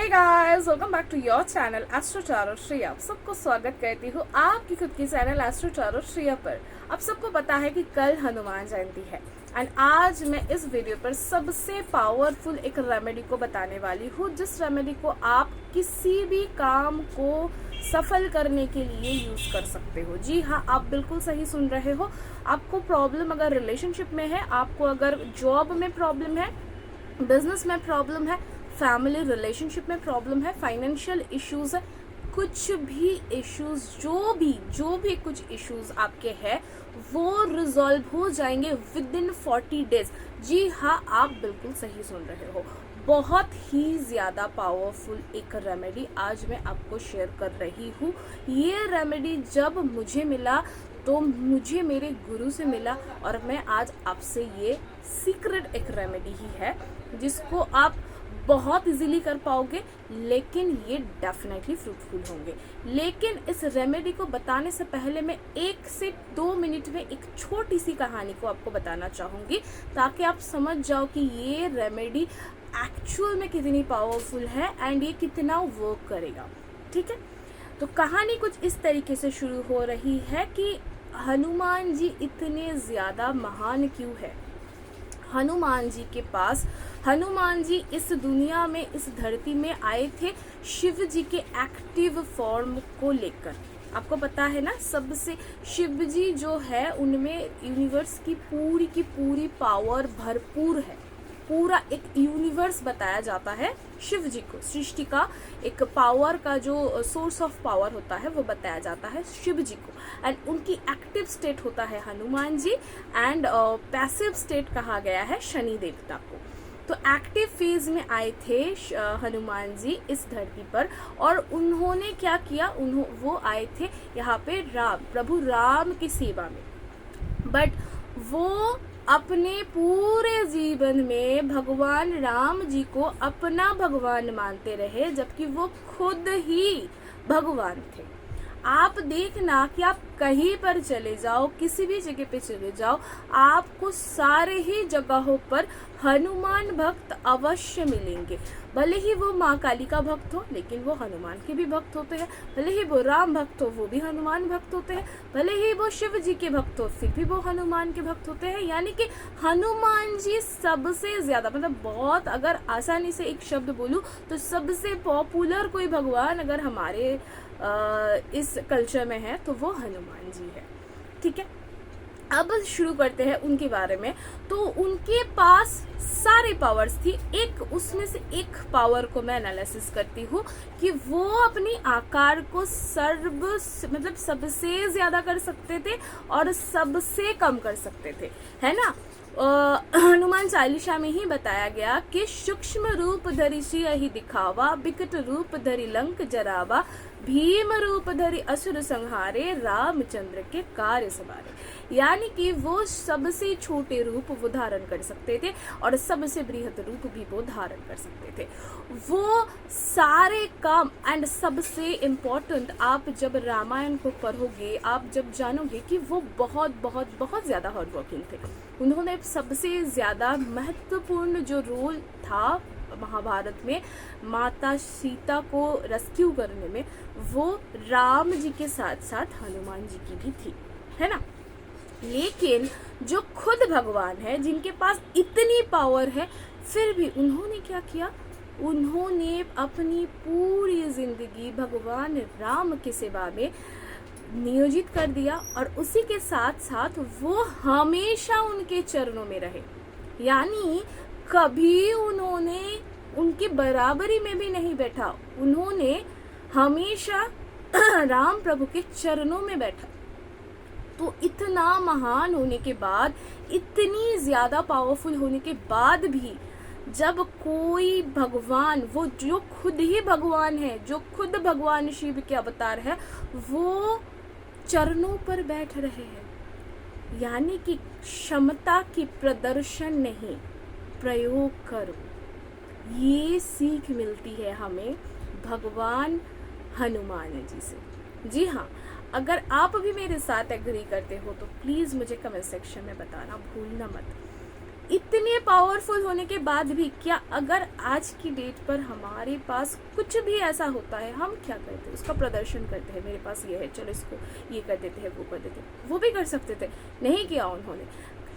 Guys, welcome back to your channel Astro Tarot Shreya. आप सबको स्वागत करती हूँ आपकी खुद की चैनल एस्ट्रो टारो श्रेया पर। आप सबको पता है कि कल हनुमान जयंती है एंड आज मैं इस वीडियो पर सबसे पावरफुल एक रेमेडी को बताने वाली हूँ, जिस रेमेडी को आप किसी भी काम को सफल करने के लिए यूज कर सकते हो। जी हाँ, आप बिल्कुल सही सुन रहे हो। आपको प्रॉब्लम अगर रिलेशनशिप में है, आपको अगर जॉब में प्रॉब्लम है, बिजनेस में प्रॉब्लम है, फैमिली रिलेशनशिप में प्रॉब्लम है, फाइनेंशियल इश्यूज है, कुछ भी इश्यूज जो भी कुछ इश्यूज आपके हैं वो रिजॉल्व हो जाएंगे विद इन 40 डेज। जी हाँ, आप बिल्कुल सही सुन रहे हो। बहुत ही ज़्यादा पावरफुल एक रेमेडी आज मैं आपको शेयर कर रही हूँ। ये रेमेडी जब मुझे मिला तो मुझे मेरे गुरु से मिला और मैं आज आपसे ये सीक्रेट एक रेमेडी ही है जिसको आप बहुत इजीली कर पाओगे, लेकिन ये डेफिनेटली फ्रूटफुल होंगे। लेकिन इस रेमेडी को बताने से पहले मैं 1 से 2 मिनट में एक छोटी सी कहानी को आपको बताना चाहूँगी ताकि आप समझ जाओ कि ये रेमेडी एक्चुअल में कितनी पावरफुल है एंड ये कितना वर्क करेगा। ठीक है, तो कहानी कुछ इस तरीके से शुरू हो रही है कि हनुमान जी इतने ज़्यादा महान क्यों है। हनुमान जी इस दुनिया में, इस धरती में आए थे शिव जी के एक्टिव फॉर्म को लेकर। आपको पता है ना, सबसे शिव जी जो है उनमें यूनिवर्स की पूरी पावर भरपूर है। पूरा एक यूनिवर्स बताया जाता है शिव जी को। सृष्टि का एक पावर का जो सोर्स ऑफ पावर होता है वो बताया जाता है शिव जी को। एंड उनकी एक्टिव स्टेट होता है Hanuman ji and passive state कहा गया है शनि देवता को। तो एक्टिव फेज में आए थे हनुमान जी इस धरती पर और उन्होंने क्या किया, वो आए थे यहाँ पे प्रभु राम की सेवा में। बट वो अपने पूरे जीवन में भगवान राम जी को अपना भगवान मानते रहे, जबकि वो खुद ही भगवान थे। आप देखना कि आप कहीं पर चले जाओ, किसी भी जगह पे चले जाओ, आपको सारे ही जगहों पर हनुमान भक्त अवश्य मिलेंगे। भले ही वो माँ काली का भक्त हो, लेकिन वो हनुमान के भी भक्त होते हैं। भले ही वो राम भक्त हो, वो भी हनुमान भक्त होते हैं। भले ही वो शिव जी के भक्त हो, फिर भी वो हनुमान के भक्त होते हैं। यानी कि हनुमान जी सबसे ज्यादा, मतलब बहुत अगर आसानी से एक शब्द बोलूं तो सबसे पॉपुलर कोई भगवान अगर हमारे इस कल्चर में है तो वो हनुमान जी है। ठीक है, अब शुरू करते हैं उनके बारे में। तो उनके पास सारे पावर्स थी, एक उसमें से एक पावर को मैं एनालिसिस करती हूँ कि वो अपनी आकार को मतलब सबसे ज्यादा कर सकते थे और सबसे कम कर सकते थे, है ना। हनुमान चालीसा में ही बताया गया कि सूक्ष्म रूप धरि सियहि दिखावा, विकट रूप धरि लंक जरावा, भीम रूप धरि असुर संहारे, रामचंद्र के कार्य सवारे। यानी कि वो सबसे छोटे रूप वो धारण कर सकते थे और सबसे बृहत रूप भी वो धारण कर सकते थे। वो सारे काम एंड सबसे इम्पोर्टेंट, आप जब रामायण को पढ़ोगे आप जब जानोगे कि वो बहुत ज्यादा हार्ड वर्किंग थे। उन्होंने सबसे ज्यादा महत्वपूर्ण जो रोल था महाभारत में माता सीता को रेस्क्यू करने में, वो राम जी के साथ साथ हनुमान जी की भी थी, है ना। लेकिन जो खुद भगवान है, जिनके पास इतनी पावर है, फिर भी उन्होंने क्या किया, उन्होंने अपनी पूरी जिंदगी भगवान राम की सेवा में नियोजित कर दिया और उसी के साथ साथ वो हमेशा उनके चरणों में रहे। यानी कभी उन्होंने उनकी बराबरी में भी नहीं बैठा, उन्होंने हमेशा राम प्रभु के चरणों में बैठा। तो इतना महान होने के बाद, इतनी ज्यादा पावरफुल होने के बाद भी जब कोई भगवान, वो जो खुद ही भगवान है, जो खुद भगवान शिव के अवतार है, वो चरणों पर बैठ रहे हैं, यानी कि क्षमता की प्रदर्शन नहीं, प्रयोग करो। ये सीख मिलती है हमें भगवान हनुमान जी से। जी हाँ, अगर आप भी मेरे साथ एग्री करते हो तो प्लीज़ मुझे कमेंट सेक्शन में बताना भूलना मत। इतने पावरफुल होने के बाद भी क्या अगर आज की डेट पर हमारे पास कुछ भी ऐसा होता है, हम क्या करते हैं? उसका प्रदर्शन करते हैं। मेरे पास ये है, चलो इसको ये कर देते हैं, वो कर देते हैं। वो भी कर सकते थे, नहीं किया उन्होंने।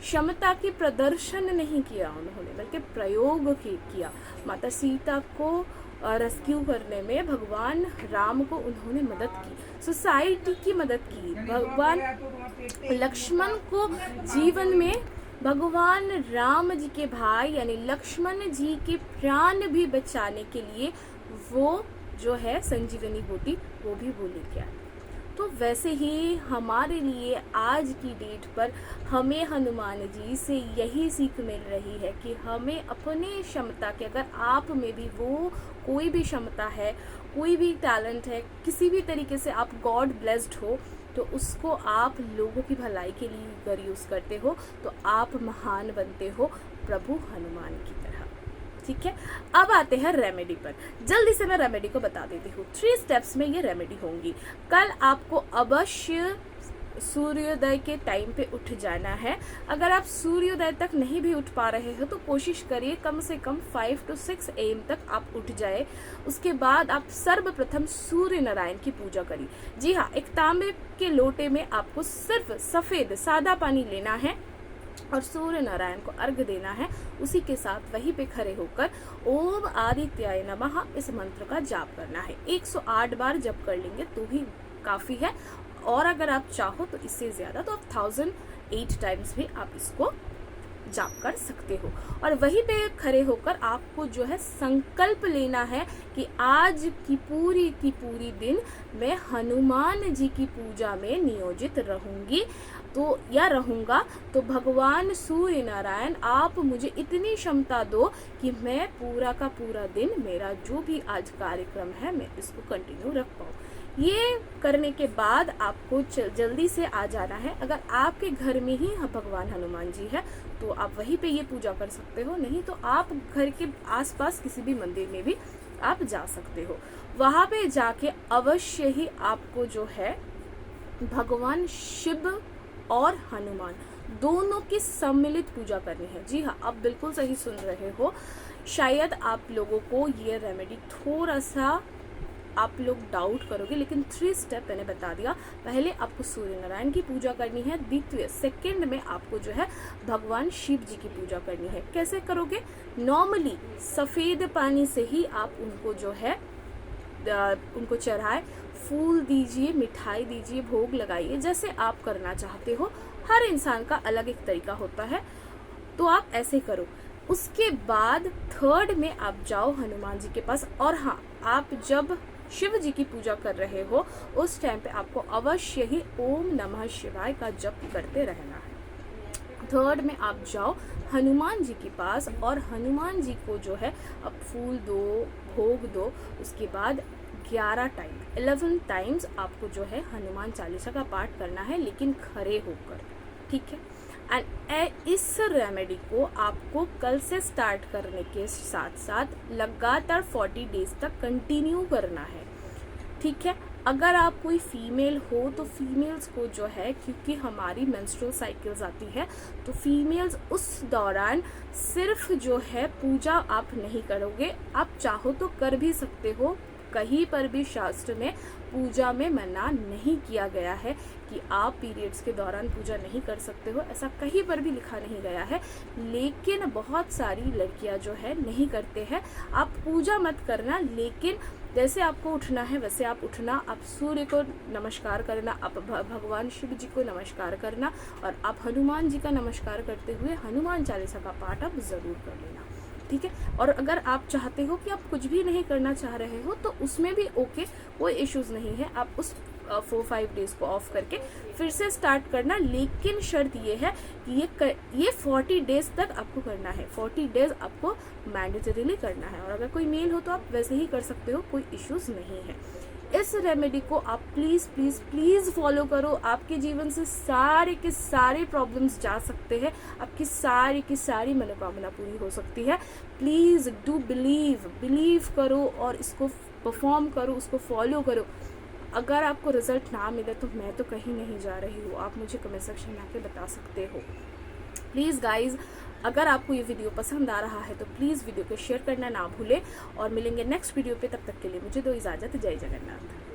क्षमता की प्रदर्शन नहीं किया उन्होंने, बल्कि प्रयोग किया। माता सीता को रेस्क्यू करने में भगवान राम को उन्होंने मदद की, सोसाइटी की मदद की। भगवान लक्ष्मण को जीवन में, भगवान राम जी के भाई यानी लक्ष्मण जी के प्राण भी बचाने के लिए वो जो है संजीवनी बूटी वो भी वो लेके आए। तो वैसे ही हमारे लिए आज की डेट पर हमें हनुमान जी से यही सीख मिल रही है कि हमें अपने क्षमता के, अगर आप में भी वो कोई भी क्षमता है, कोई भी टैलेंट है, किसी भी तरीके से आप गॉड ब्लेस्ड हो, तो उसको आप लोगों की भलाई के लिए अगर यूज़ करते हो तो आप महान बनते हो प्रभु हनुमान की तरह। ठीक है, अब आते हैं रेमेडी पर। जल्दी से मैं रेमेडी को बता देती हूँ। 3 स्टेप्स में ये रेमेडी होंगी। कल आपको अवश्य सूर्योदय के टाइम पे उठ जाना है। अगर आप सूर्योदय तक नहीं भी उठ पा रहे हो तो कोशिश करिए कम से कम 5 to 6 AM तक आप उठ जाए। उसके बाद आप सर्वप्रथम सूर्य नारायण की पूजा करिए। जी हाँ, एक तांबे के लोटे में आपको सिर्फ सफेद सादा पानी लेना है और सूर्य नारायण को अर्घ देना है। उसी के साथ वहीं पे खड़े होकर ओम आदित्याय नमः इस मंत्र का जाप करना है। 108 बार जप कर लेंगे तो ही काफी है, और अगर आप चाहो तो इससे ज्यादा तो आप 1008 टाइम्स भी आप इसको जाप कर सकते हो। और वहीं पे खड़े होकर आपको जो है संकल्प लेना है कि आज की पूरी दिन मैं हनुमान जी की पूजा में नियोजित रहूंगी तो या रहूंगा। तो भगवान सूर्य नारायण आप मुझे इतनी क्षमता दो कि मैं पूरा का पूरा दिन, मेरा जो भी आज कार्यक्रम है, मैं इसको कंटिन्यू रख पाऊँ। ये करने के बाद आपको जल्दी से आ जाना है। अगर आपके घर में ही भगवान हनुमान जी है तो आप वहीं पे ये पूजा कर सकते हो, नहीं तो आप घर के आसपास किसी भी मंदिर में भी आप जा सकते हो। वहां पे जाके अवश्य ही आपको जो है भगवान शिव और हनुमान दोनों की सम्मिलित पूजा करनी है। जी हाँ, आप बिल्कुल सही सुन रहे हो। शायद आप लोगों को ये रेमेडी थोड़ा सा आप लोग डाउट करोगे, लेकिन 3 स्टेप मैंने बता दिया। पहले आपको सूर्य नारायण की पूजा करनी है, द्वितीय सेकंड में आपको जो है भगवान शिव जी की पूजा करनी है। कैसे करोगे? नॉर्मली सफेद पानी से ही आप उनको जो है उनको चढ़ाए, फूल दीजिए, मिठाई दीजिए, भोग लगाइए, जैसे आप करना चाहते हो। हर इंसान का अलग एक तरीका होता है, तो आप ऐसे करो। उसके बाद 3rd में आप जाओ हनुमान जी के पास, और हाँ, आप जब शिव जी की पूजा कर रहे हो उस टाइम पे आपको अवश्य ही ओम नमः शिवाय का जप करते रहना है। 3rd में आप जाओ हनुमान जी के पास और हनुमान जी को जो है अब फूल दो, भोग दो। उसके बाद 11 टाइम्स आपको जो है हनुमान चालीसा का पाठ करना है, लेकिन खड़े होकर। ठीक है, एंड इस रेमेडी को आपको कल से स्टार्ट करने के साथ साथ लगातार 40 डेज तक कंटिन्यू करना है। ठीक है, अगर आप कोई फीमेल हो तो फीमेल्स को जो है, क्योंकि हमारी मेंस्ट्रुअल साइकिल्स आती है, तो फीमेल्स उस दौरान सिर्फ जो है पूजा आप नहीं करोगे। आप चाहो तो कर भी सकते हो, कहीं पर भी शास्त्र में पूजा में मना नहीं किया गया है कि आप पीरियड्स के दौरान पूजा नहीं कर सकते हो, ऐसा कहीं पर भी लिखा नहीं गया है। लेकिन बहुत सारी लड़कियां जो है नहीं करते हैं। आप पूजा मत करना, लेकिन जैसे आपको उठना है वैसे आप उठना, आप सूर्य को नमस्कार करना, आप भगवान शिव जी को नमस्कार करना, और आप हनुमान जी का नमस्कार करते हुए हनुमान चालीसा का पाठ आप जरूर कर लेना। ठीक है, और अगर आप चाहते हो कि आप कुछ भी नहीं करना चाह रहे हो तो उसमें भी ओके, कोई इश्यूज नहीं है। आप उस 4-5 डेज को ऑफ करके फिर से स्टार्ट करना, लेकिन शर्त ये है कि ये 40 डेज तक आपको करना है। 40 डेज आपको मैंडेटरीली करना है, और अगर कोई मेल हो तो आप वैसे ही कर सकते हो, कोई इश्यूज नहीं है। इस रेमेडी को आप प्लीज प्लीज प्लीज फॉलो करो। आपके जीवन से सारे के सारे प्रॉब्लम्स जा सकते हैं, आपकी सारी की सारी मनोकामना पूरी हो सकती है। प्लीज डू बिलीव करो और इसको परफॉर्म करो, उसको फॉलो करो। अगर आपको रिजल्ट ना मिले तो मैं तो कहीं नहीं जा रही हूँ, आप मुझे कमेंट सेक्शन में आके बता सकते हो। प्लीज गाइज अगर आपको ये वीडियो पसंद आ रहा है तो प्लीज़ वीडियो को शेयर करना ना भूलें और मिलेंगे नेक्स्ट वीडियो पे। तब तक के लिए मुझे दो इजाज़त। जय जगन्नाथ।